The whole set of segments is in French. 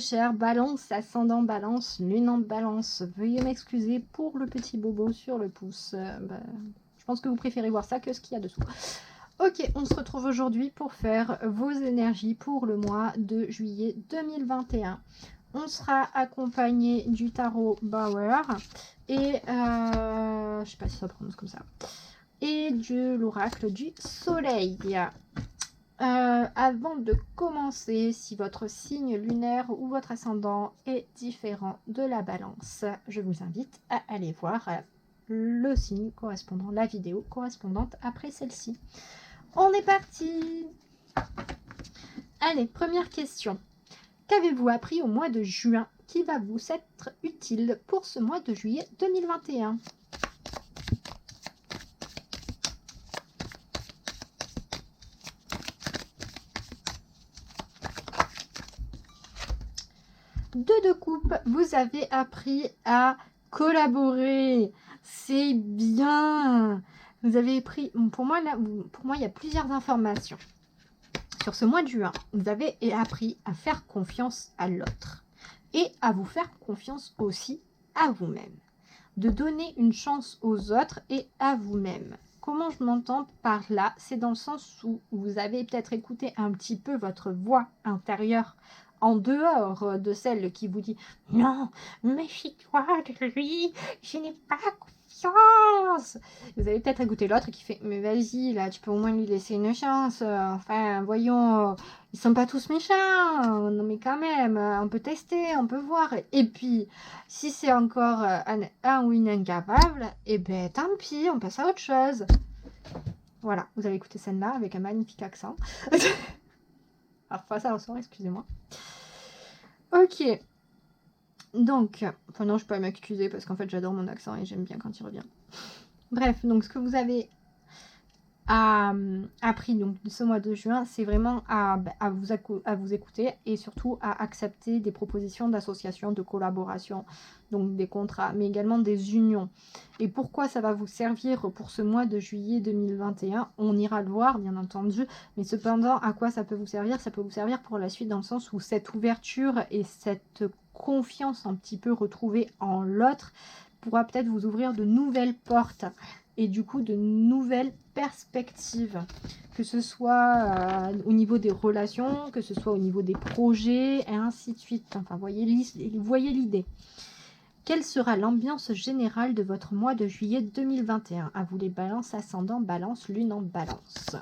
chers, balance, ascendant balance, lune en balance. Veuillez m'excuser pour le petit bobo sur le pouce. Je pense que vous préférez voir ça que ce qu'il y a dessous. Ok, on se retrouve aujourd'hui pour faire vos énergies pour le mois de juillet 2021. On sera accompagné du tarot Bauer et je sais pas si ça prononce comme ça, et de l'oracle du soleil. Avant de commencer, si votre signe lunaire ou votre ascendant est différent de la balance, je vous invite à aller voir le signe correspondant, la vidéo correspondante après celle-ci. On est parti! Allez, première question. Qu'avez-vous appris au mois de juin qui va vous être utile pour ce mois de juillet 2021? Deux de coupe, vous avez appris à collaborer. C'est bien. Vous avez pris, pour moi, il y a plusieurs informations. Sur ce mois de juin, vous avez appris à faire confiance à l'autre et à vous faire confiance aussi à vous-même. De donner une chance aux autres et à vous-même. Comment je m'entends par là? C'est dans le sens où vous avez peut-être écouté un petit peu votre voix intérieure en dehors de celle qui vous dit « Non, méfie-toi de lui, je n'ai pas confiance !» Vous avez peut-être écouté l'autre qui fait « Mais vas-y, là, tu peux au moins lui laisser une chance. Enfin, voyons, ils sont pas tous méchants. Non, mais quand même, on peut tester, on peut voir. » Et puis, si c'est encore un ou une incapable, eh ben tant pis, on passe à autre chose. Voilà, vous avez écouté celle-là avec un magnifique accent. Alors, face à ressort, excusez-moi. Ok. Donc, enfin non, je peux pas m'excuser parce qu'en fait, j'adore mon accent et j'aime bien quand il revient. Bref, donc ce que vous avez appris donc ce mois de juin, c'est vraiment à vous écouter et surtout à accepter des propositions d'association, de collaboration, donc des contrats, mais également des unions. Et pourquoi ça va vous servir pour ce mois de juillet 2021? On ira le voir, bien entendu, mais cependant, à quoi ça peut vous servir? Ça peut vous servir pour la suite dans le sens où cette ouverture et cette confiance un petit peu retrouvée en l'autre pourra peut-être vous ouvrir de nouvelles portes et du coup de nouvelles perspectives, que ce soit au niveau des relations, que ce soit au niveau des projets, et ainsi de suite. Enfin, voyez l'idée. Quelle sera l'ambiance générale de votre mois de juillet 2021? À vous les balances, ascendant, balance, lune en balance.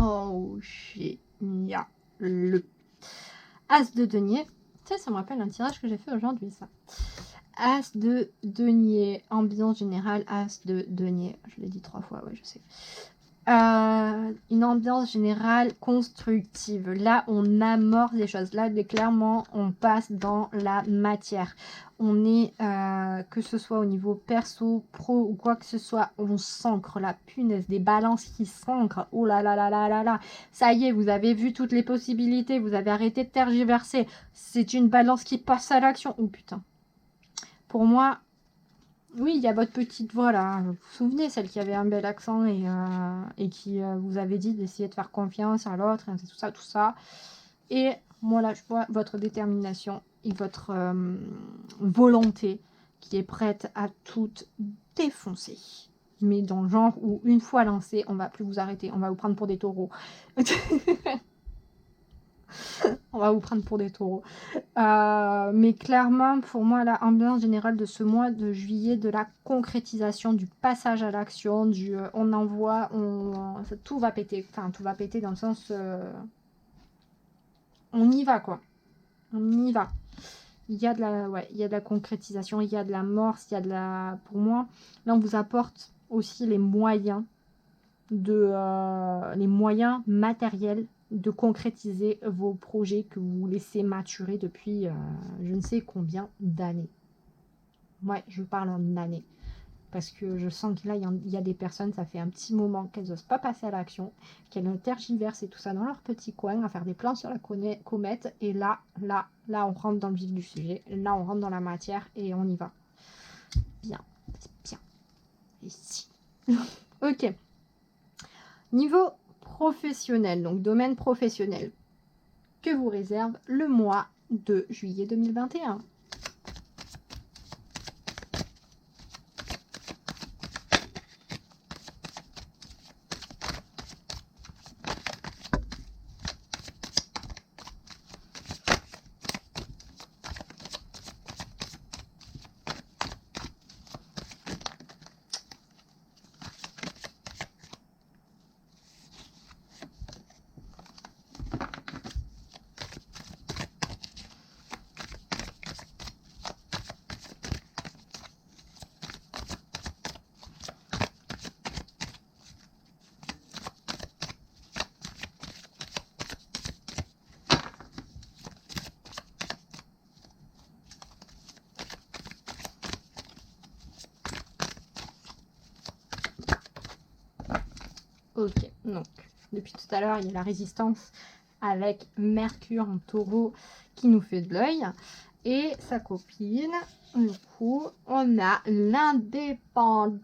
Oh, génial. Le As de denier. Ça me rappelle un tirage que j'ai fait aujourd'hui, ça. As de denier. Ambiance générale, As de denier. Je l'ai dit 3 fois, ouais, je sais. Une ambiance générale constructive. Là, on amorce les choses. Là, clairement, on passe dans la matière. On est, que ce soit au niveau perso, pro ou quoi que ce soit, on s'ancre, la punaise, des balances qui s'ancrent. Oh là là là là là là. Ça y est, vous avez vu toutes les possibilités, vous avez arrêté de tergiverser. C'est une balance qui passe à l'action. Oh putain. Pour moi, oui, il y a votre petite voix là. Vous vous souvenez, celle qui avait un bel accent et qui vous avait dit d'essayer de faire confiance à l'autre, tout ça, tout ça. Et moi là, je vois votre détermination et votre volonté qui est prête à tout défoncer. Mais dans le genre où une fois lancé, on va plus vous arrêter, on va vous prendre pour des taureaux. On va vous prendre pour des taureaux. Mais clairement, pour moi, la ambiance générale de ce mois de juillet, de la concrétisation, du passage à l'action, du on envoie, tout va péter. Enfin, tout va péter dans le sens... on y va, quoi. On y va. Il y a de la concrétisation, il y a de l'amorce, il y a de la... Pour moi, là, on vous apporte aussi les moyens les moyens matériels de concrétiser vos projets que vous laissez maturer depuis je ne sais combien d'années. Ouais, je parle en années. Parce que je sens que là, il y a des personnes, ça fait un petit moment qu'elles n'osent pas passer à l'action, qu'elles tergiversent et tout ça dans leur petit coin, à faire des plans sur la comète. Et là, on rentre dans le vif du sujet. Là, on rentre dans la matière et on y va. Bien, bien. Ici. Ok. Niveau professionnel, donc domaine professionnel, que vous réserve le mois de juillet 2021 ? Ok, donc depuis tout à l'heure, il y a la résistance avec Mercure en taureau qui nous fait de l'œil. Et sa copine, du coup, on a l'indépendance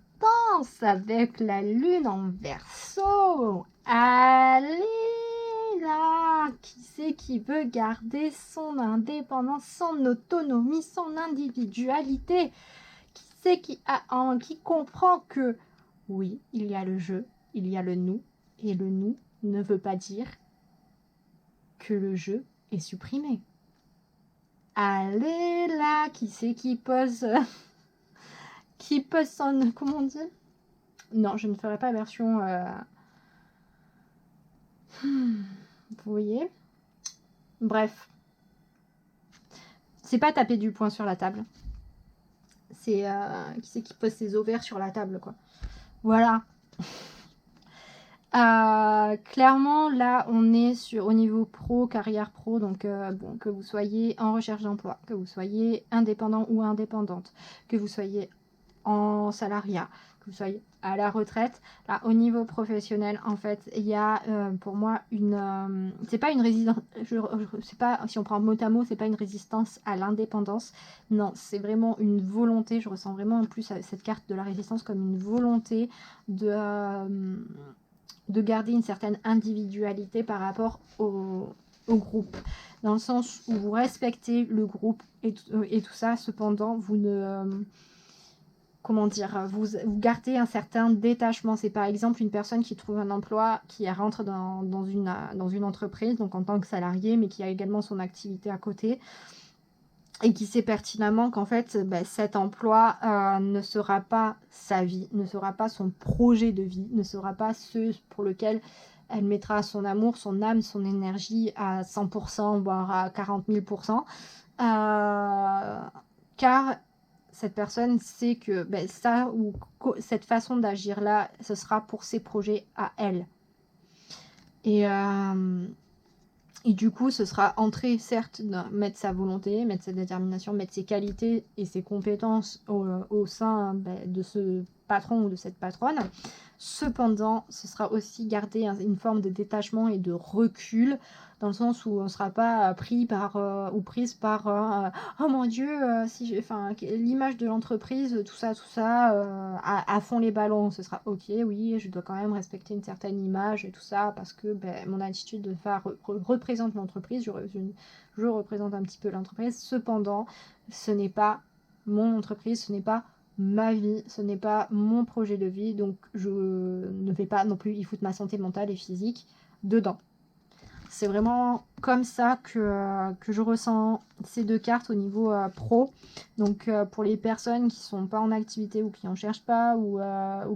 avec la lune en Verseau. Allez là, qui c'est qui veut garder son indépendance, son autonomie, son individualité? Qui c'est qui comprend que oui, il y a le jeu, il y a le nous, et le nous ne veut pas dire que le jeu est supprimé. Allez là, qui c'est qui pose son... Comment on dit? Non, je ne ferai pas la version... Vous voyez? Bref. C'est pas taper du poing sur la table. C'est... qui c'est qui pose ses ovaires sur la table, quoi. Voilà. Clairement, là, on est au niveau pro, carrière pro, donc bon, que vous soyez en recherche d'emploi, que vous soyez indépendant ou indépendante, que vous soyez en salariat, que vous soyez à la retraite, là, au niveau professionnel, en fait, il y a pour moi c'est pas une résistance, c'est pas, si on prend mot à mot, c'est pas une résistance à l'indépendance, non, c'est vraiment une volonté, je ressens vraiment en plus cette carte de la résistance comme une volonté de garder une certaine individualité par rapport au groupe, dans le sens où vous respectez le groupe et tout ça, cependant vous ne comment dire, vous gardez un certain détachement. C'est par exemple une personne qui trouve un emploi, qui rentre dans une entreprise, donc en tant que salarié, mais qui a également son activité à côté, et qui sait pertinemment qu'en fait, cet emploi ne sera pas sa vie, ne sera pas son projet de vie, ne sera pas ce pour lequel elle mettra son amour, son âme, son énergie à 100%, voire à 40 000%. Car cette personne sait que ça ou cette façon d'agir là, ce sera pour ses projets à elle. Et du coup, ce sera entrer, certes, mettre sa volonté, mettre sa détermination, mettre ses qualités et ses compétences au sein de ce patron ou de cette patronne. Cependant, ce sera aussi garder une forme de détachement et de recul, dans le sens où on ne sera pas pris par ou prise par oh mon Dieu, l'image de l'entreprise, tout ça, à fond les ballons. Ce sera ok, oui, je dois quand même respecter une certaine image et tout ça, parce que mon attitude de faire représente l'entreprise, je représente un petit peu l'entreprise. Cependant, ce n'est pas mon entreprise, ce n'est pas ma vie, ce n'est pas mon projet de vie, donc je ne vais pas non plus y foutre ma santé mentale et physique dedans. C'est vraiment comme ça que je ressens ces deux cartes au niveau pro. Donc pour les personnes qui sont pas en activité ou qui en cherchent pas ou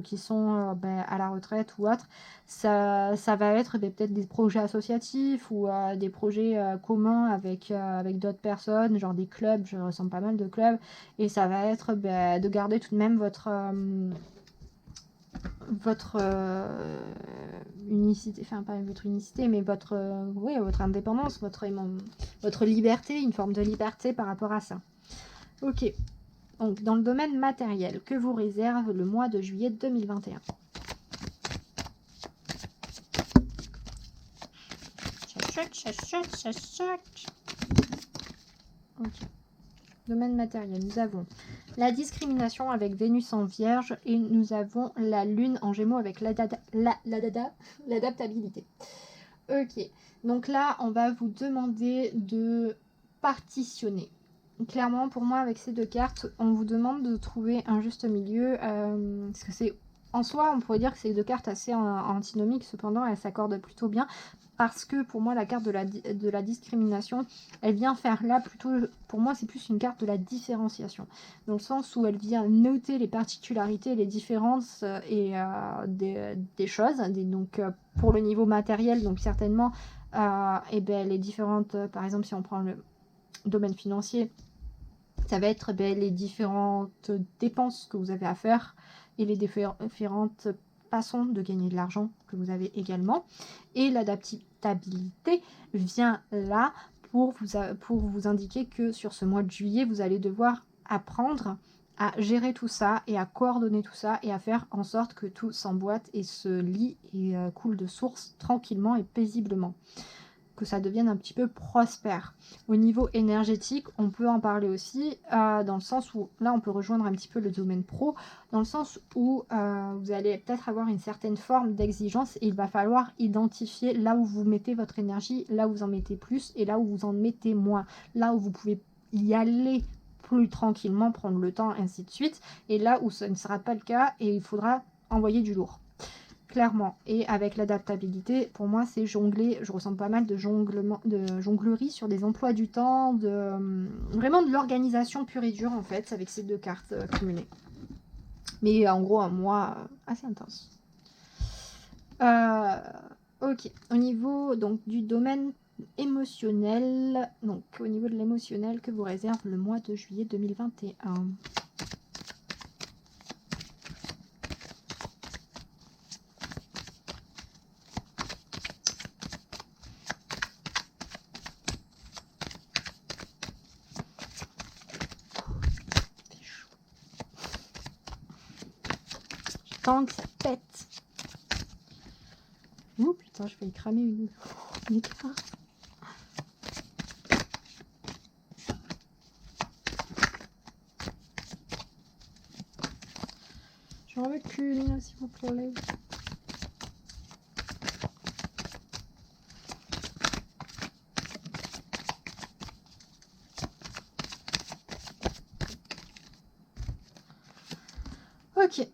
qui sont à la retraite ou autre, ça va être peut-être des projets associatifs ou des projets communs avec d'autres personnes, genre des clubs, je ressens pas mal de clubs, et ça va être de garder tout de même votre unicité, enfin pas votre unicité, mais votre, votre indépendance, votre liberté, une forme de liberté par rapport à ça. Ok, donc dans le domaine matériel, que vous réserve le mois de juillet 2021? Ok. Domaine matériel, nous avons la discrimination avec Vénus en Vierge et nous avons la Lune en Gémeaux avec l'adaptabilité. Ok, donc là, on va vous demander de partitionner. Clairement, pour moi, avec ces deux cartes, on vous demande de trouver un juste milieu. Parce que c'est, en soi, on pourrait dire que c'est deux cartes assez antinomiques, cependant, elles s'accordent plutôt bien. Parce que pour moi, la carte de la discrimination, elle vient faire là plutôt, pour moi, c'est plus une carte de la différenciation. Dans le sens où elle vient noter les particularités, les différences des choses. Donc, pour le niveau matériel, donc certainement, les différentes, par exemple, si on prend le domaine financier, ça va être les différentes dépenses que vous avez à faire et les différentes façons de gagner de l'argent que vous avez également. Et l'adaptabilité vient là pour vous indiquer que sur ce mois de juillet, vous allez devoir apprendre à gérer tout ça et à coordonner tout ça et à faire en sorte que tout s'emboîte et se lie et coule de source tranquillement et paisiblement. Que ça devienne un petit peu prospère. Au niveau énergétique, on peut en parler aussi, dans le sens où, là on peut rejoindre un petit peu le domaine pro, dans le sens où vous allez peut-être avoir une certaine forme d'exigence et il va falloir identifier là où vous mettez votre énergie, là où vous en mettez plus et là où vous en mettez moins, là où vous pouvez y aller plus tranquillement, prendre le temps, ainsi de suite, et là où ça ne sera pas le cas et il faudra envoyer du lourd. Clairement, et avec l'adaptabilité, pour moi c'est jongler, je ressens pas mal de jonglerie sur des emplois du temps, vraiment de l'organisation pure et dure en fait, avec ces deux cartes cumulées. Mais en gros un mois assez intense. Ok, au niveau donc du domaine émotionnel, donc au niveau de l'émotionnel, que vous réserve le mois de juillet 2021 ? Que ça pète. Oh putain, je vais y cramer une carte. J'en veux qu'une, s'il vous plaît. Ok.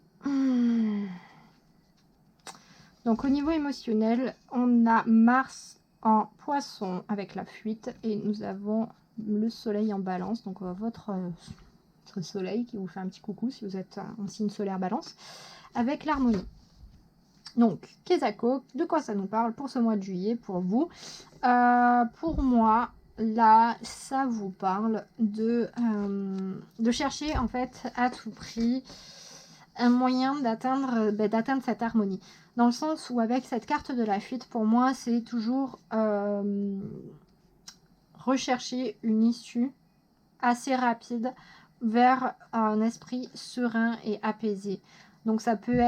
Donc au niveau émotionnel, on a Mars en Poisson avec la fuite et nous avons le soleil en Balance, donc votre soleil qui vous fait un petit coucou si vous êtes en signe solaire Balance, avec l'harmonie. Donc, Kezako, de quoi ça nous parle pour ce mois de juillet pour vous? Pour moi, là, ça vous parle de chercher en fait à tout prix un moyen d'atteindre cette harmonie. Dans le sens où avec cette carte de la fuite, pour moi, c'est toujours rechercher une issue assez rapide vers un esprit serein et apaisé. Donc ça peut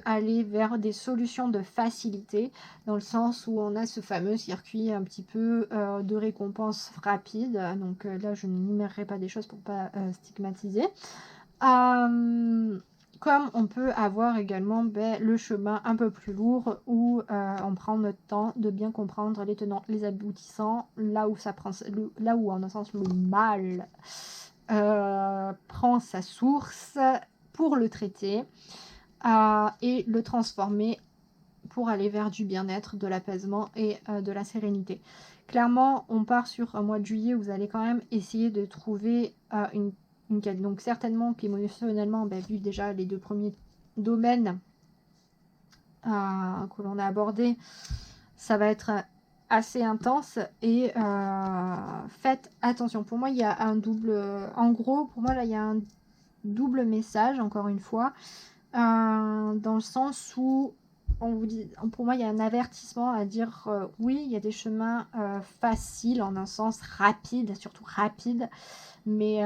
aller vers des solutions de facilité, dans le sens où on a ce fameux circuit un petit peu de récompense rapide. Donc là, je n'énumérerai pas des choses pour pas stigmatiser. Comme on peut avoir également le chemin un peu plus lourd où on prend notre temps de bien comprendre les tenants, les aboutissants, là où en un sens le mal prend sa source pour le traiter et le transformer pour aller vers du bien-être, de l'apaisement et de la sérénité. Clairement, on part sur un mois de juillet où vous allez quand même essayer de trouver une quête. Donc certainement qu'émotionnellement, vu déjà les deux premiers domaines que l'on a abordés, ça va être assez intense et faites attention. Pour moi, il y a un double... en gros, pour moi, là, il y a un double message, encore une fois, dans le sens où pour moi, il y a un avertissement à dire oui, il y a des chemins faciles, en un sens rapide, surtout rapide, mais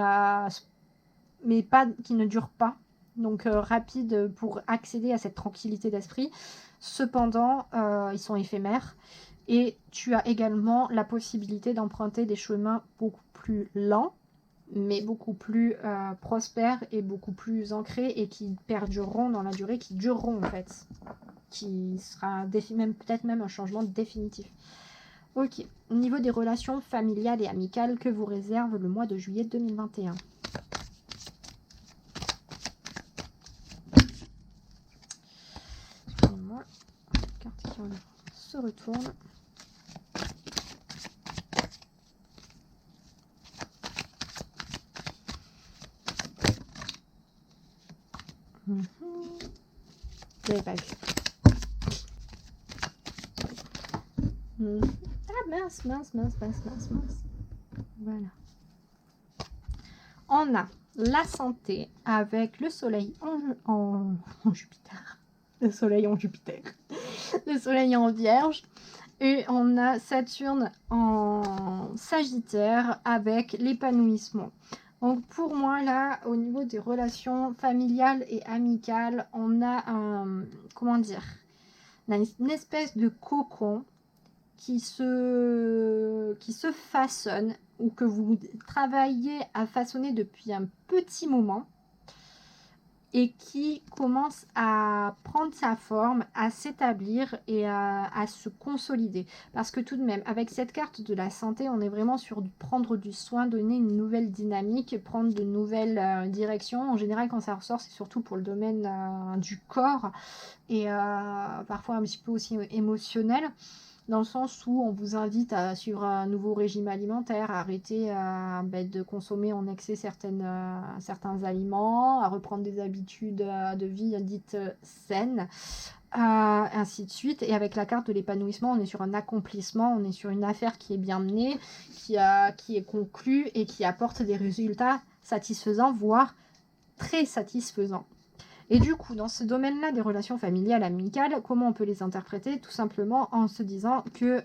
pas qui ne durent pas. Donc rapide pour accéder à cette tranquillité d'esprit. Cependant, ils sont éphémères. Et tu as également la possibilité d'emprunter des chemins beaucoup plus lents, mais beaucoup plus prospères et beaucoup plus ancrés et qui perdureront dans la durée, qui dureront en fait. Qui sera peut-être même un changement définitif. Ok, au niveau des relations familiales et amicales, que vous réserve le mois de juillet 2021 ? Excusez-moi, la carte qui se retourne. Vous n'avez pas vu. Ah mince. Voilà. On a la santé avec le soleil en Jupiter. Le soleil en Jupiter. Le soleil en Vierge. Et on a Saturne en Sagittaire avec l'épanouissement. Donc pour moi là, au niveau des relations familiales et amicales, on a une espèce de cocon qui se façonne ou que vous travaillez à façonner depuis un petit moment et qui commence à prendre sa forme, à s'établir et à se consolider. Parce que tout de même, avec cette carte de la santé, on est vraiment sur prendre du soin, donner une nouvelle dynamique, prendre de nouvelles directions. En général, quand ça ressort, c'est surtout pour le domaine du corps et parfois un petit peu aussi émotionnel. Dans le sens où on vous invite à suivre un nouveau régime alimentaire, à arrêter de consommer en excès certains aliments, à reprendre des habitudes de vie dites saines, ainsi de suite. Et avec la carte de l'épanouissement, on est sur un accomplissement, on est sur une affaire qui est bien menée, qui est conclue et qui apporte des résultats satisfaisants, voire très satisfaisants. Et du coup, dans ce domaine-là des relations familiales, amicales, comment on peut les interpréter? Tout simplement en se disant que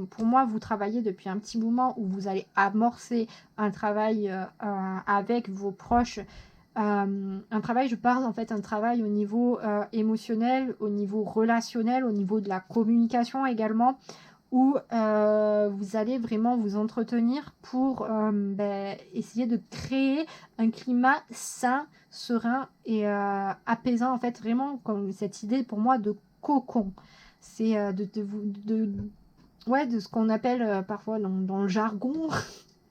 pour moi, vous travaillez depuis un petit moment où vous allez amorcer un travail avec vos proches. Un travail, je parle en fait un travail au niveau émotionnel, au niveau relationnel, au niveau de la communication également, où vous allez vraiment vous entretenir pour essayer de créer un climat sain, serein et apaisant, en fait, vraiment comme cette idée pour moi de cocon. C'est de ce qu'on appelle parfois dans le jargon,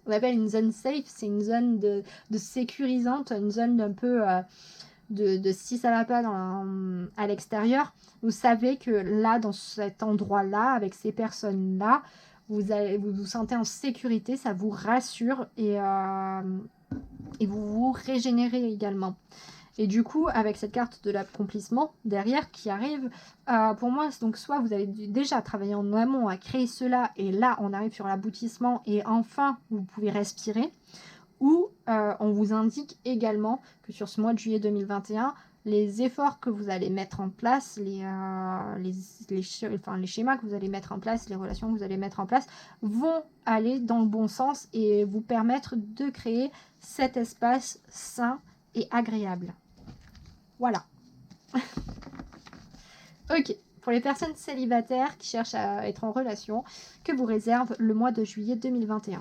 on appelle une zone safe, c'est une zone de sécurisante, une zone d'un peu de si ça va pas à l'extérieur. Vous savez que là, dans cet endroit-là, avec ces personnes-là, vous vous sentez en sécurité, ça vous rassure et vous vous régénérez également. Et du coup, avec cette carte de l'accomplissement derrière qui arrive, pour moi, donc soit vous avez déjà travaillé en amont à créer cela, et là, on arrive sur l'aboutissement, et enfin, vous pouvez respirer, ou on vous indique également que sur ce mois de juillet 2021, les efforts que vous allez mettre en place, les schémas que vous allez mettre en place, les relations que vous allez mettre en place, vont aller dans le bon sens et vous permettre de créer cet espace sain et agréable. Voilà. Ok. Pour les personnes célibataires qui cherchent à être en relation, que vous réserve le mois de juillet 2021 ?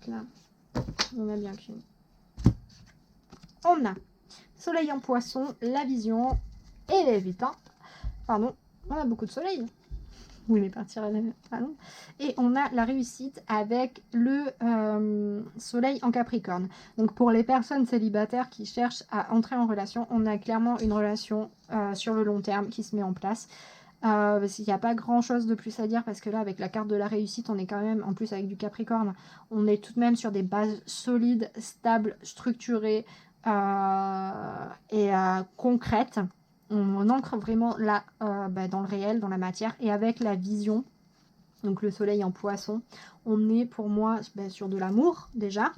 Là, on a bien qu'une. On a soleil en poisson, la vision et l'évitant. Pardon, on a beaucoup de soleil. Vous voulez partir à la... Pardon. Et on a la réussite avec le soleil en Capricorne. Donc pour les personnes célibataires qui cherchent à entrer en relation, on a clairement une relation sur le long terme qui se met en place. Il n'y a pas grand chose de plus à dire parce que là avec la carte de la réussite on est quand même, en plus avec du Capricorne, on est tout de même sur des bases solides, stables, structurées et concrètes. On ancre vraiment là dans le réel, dans la matière, et avec la vision donc le soleil en poisson. On est pour moi sur de l'amour déjà,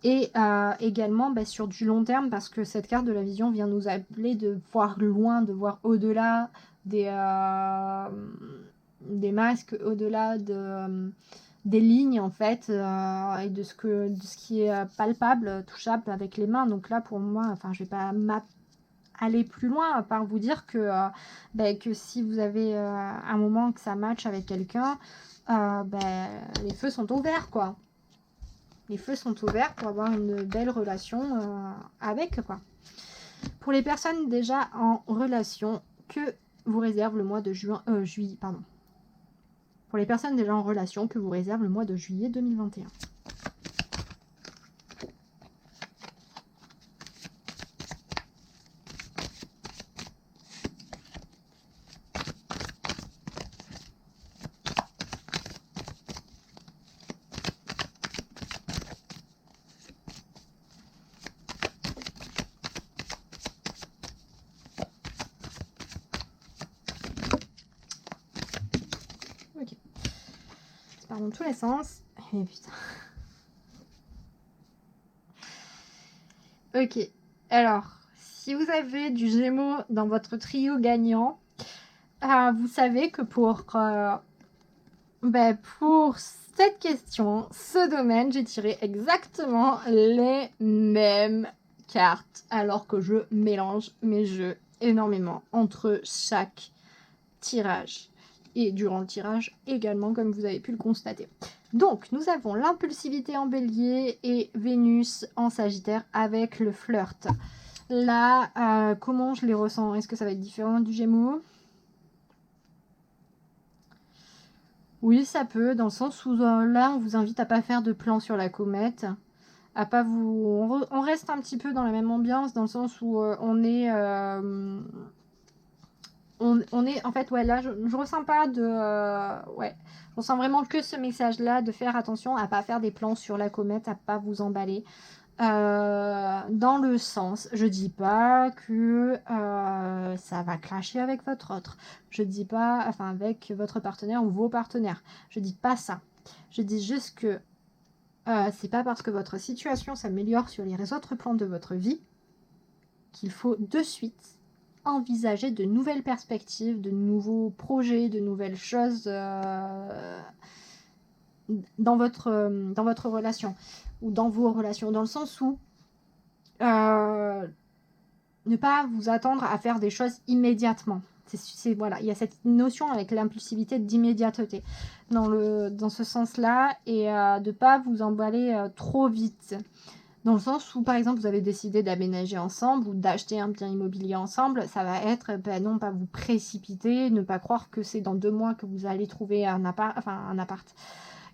et également sur du long terme, parce que cette carte de la vision vient nous appeler de voir loin, de voir au-delà des masques, au-delà des lignes en fait, et de ce qui est palpable, touchable avec les mains. Donc là pour moi, enfin je vais pas aller plus loin à part vous dire que si vous avez un moment que ça match avec quelqu'un, les feux sont ouverts quoi. Les feux sont ouverts pour avoir une belle relation avec quoi. Pour les personnes déjà en relation, que vous réserve le mois de juillet, pardon. Pour les personnes déjà en relation, que vous réserve le mois de juillet 2021. Ok. Ça part dans tous les sens. Et putain. Ok. Alors, si vous avez du Gémeaux dans votre trio gagnant, vous savez que pour cette question, ce domaine, j'ai tiré exactement les mêmes cartes, alors que je mélange mes jeux énormément entre chaque tirage et durant le tirage également, comme vous avez pu le constater. Donc, nous avons l'impulsivité en bélier et Vénus en sagittaire avec le flirt. Là, comment je les ressens? Est-ce que ça va être différent du Gémeaux? Oui, ça peut, dans le sens où là, on vous invite à pas faire de plan sur la comète, à pas vous... On reste un petit peu dans la même ambiance, dans le sens où on est... on est... En fait, ouais, là, je ressens pas de... ouais, je ressens vraiment que ce message-là, de faire attention à pas faire des plans sur la comète, à pas vous emballer. Dans le sens, je dis pas que ça va clasher avec votre autre, je dis pas, enfin avec votre partenaire ou vos partenaires, je dis pas ça, je dis juste que c'est pas parce que votre situation s'améliore sur les autres plans de votre vie qu'il faut de suite envisager de nouvelles perspectives, de nouveaux projets, de nouvelles choses dans votre relation ou dans vos relations, dans le sens où ne pas vous attendre à faire des choses immédiatement. Voilà, il y a cette notion avec l'impulsivité d'immédiateté dans ce sens-là, et de ne pas vous emballer trop vite. Dans le sens où, par exemple, vous avez décidé d'aménager ensemble ou d'acheter un bien immobilier ensemble, ça va être, non pas vous précipiter, ne pas croire que c'est dans 2 mois que vous allez trouver un appart,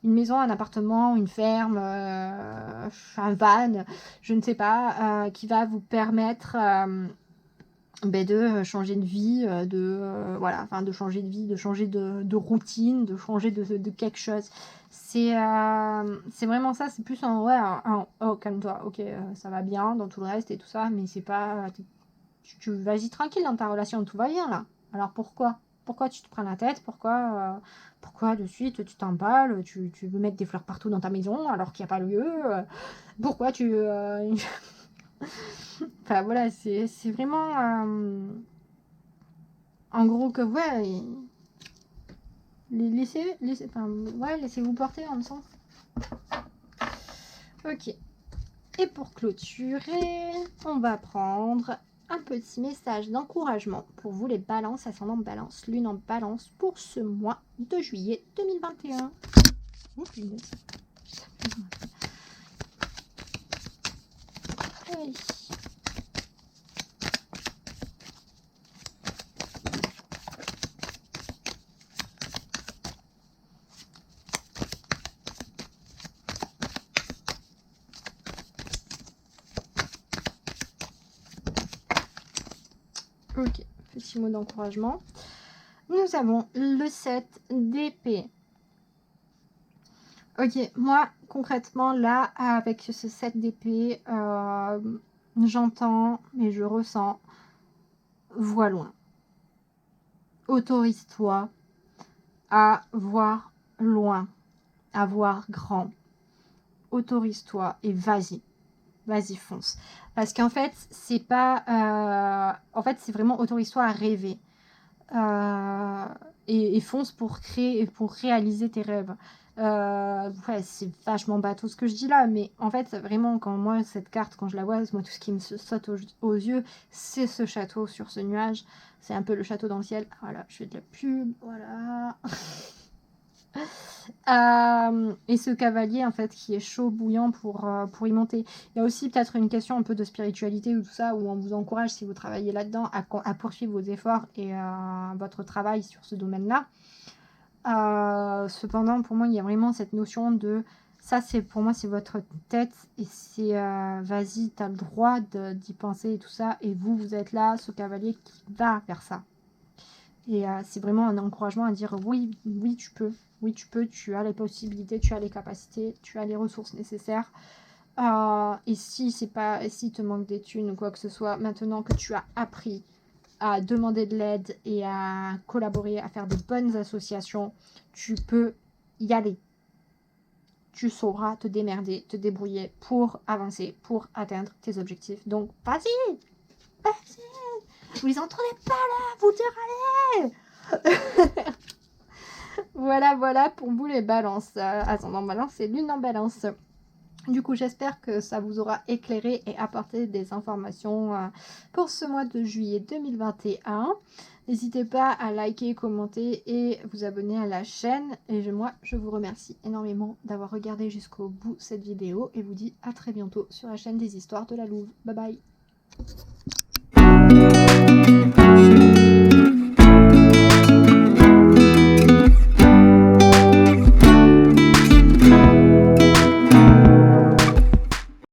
une maison, un appartement, une ferme, un van, je ne sais pas, qui va vous permettre de changer de vie, de changer de vie, de changer de routine, de changer de quelque chose. C'est vraiment ça, c'est plus oh, calme-toi, ok, ça va bien dans tout le reste et tout ça, mais c'est pas... Tu vas-y tranquille dans ta relation, tout va bien là. Alors pourquoi tu te prends la tête? Pourquoi de suite tu t'emballes? Tu veux mettre des fleurs partout dans ta maison alors qu'il n'y a pas lieu? Pourquoi tu... Enfin voilà, c'est vraiment... en gros que ouais... laissez-vous porter en le sens. Ok. Et pour clôturer, on va prendre un petit message d'encouragement pour vous les balances, ascendant balance, lune en balance pour ce mois de juillet 2021. Oh, punaise. Allez. Ok, petit mot d'encouragement. Nous avons le 7 d'épée. Ok, moi, concrètement, là, avec ce 7 d'épée, j'entends et je ressens, vois loin. Autorise-toi à voir loin, à voir grand. Autorise-toi et vas-y. Vas-y, fonce. Parce qu'en fait, c'est pas... en fait, c'est vraiment autorise-toi à rêver. Et fonce pour créer et pour réaliser tes rêves. Ouais, c'est vachement bateau ce que je dis là, mais en fait, vraiment, quand moi, cette carte, quand je la vois, moi, tout ce qui me saute aux yeux, c'est ce château sur ce nuage. C'est un peu le château dans le ciel. Voilà, je fais de la pub, voilà. Et ce cavalier en fait qui est chaud bouillant pour y monter. Il y a aussi peut-être une question un peu de spiritualité ou tout ça où on vous encourage si vous travaillez là-dedans à poursuivre vos efforts et votre travail sur ce domaine-là. Cependant pour moi il y a vraiment cette notion de ça c'est pour moi c'est votre tête et c'est vas-y t'as le droit d'y penser et tout ça et vous êtes là ce cavalier qui va vers ça. Et c'est vraiment un encouragement à dire oui, oui tu peux, tu as les possibilités, tu as les capacités, tu as les ressources nécessaires. Et si te manque des thunes ou quoi que ce soit, maintenant que tu as appris à demander de l'aide et à collaborer, à faire de bonnes associations, tu peux y aller. Tu sauras te démerder, te débrouiller pour avancer, pour atteindre tes objectifs. Donc vas-y, vas-y. Vous les entendez pas là, vous dire allez. Voilà pour vous les balances. Ascendant balance et lune en balance. Du coup, j'espère que ça vous aura éclairé et apporté des informations pour ce mois de juillet 2021. N'hésitez pas à liker, commenter et vous abonner à la chaîne. Et moi, je vous remercie énormément d'avoir regardé jusqu'au bout cette vidéo et vous dis à très bientôt sur la chaîne des histoires de la Louve. Bye bye.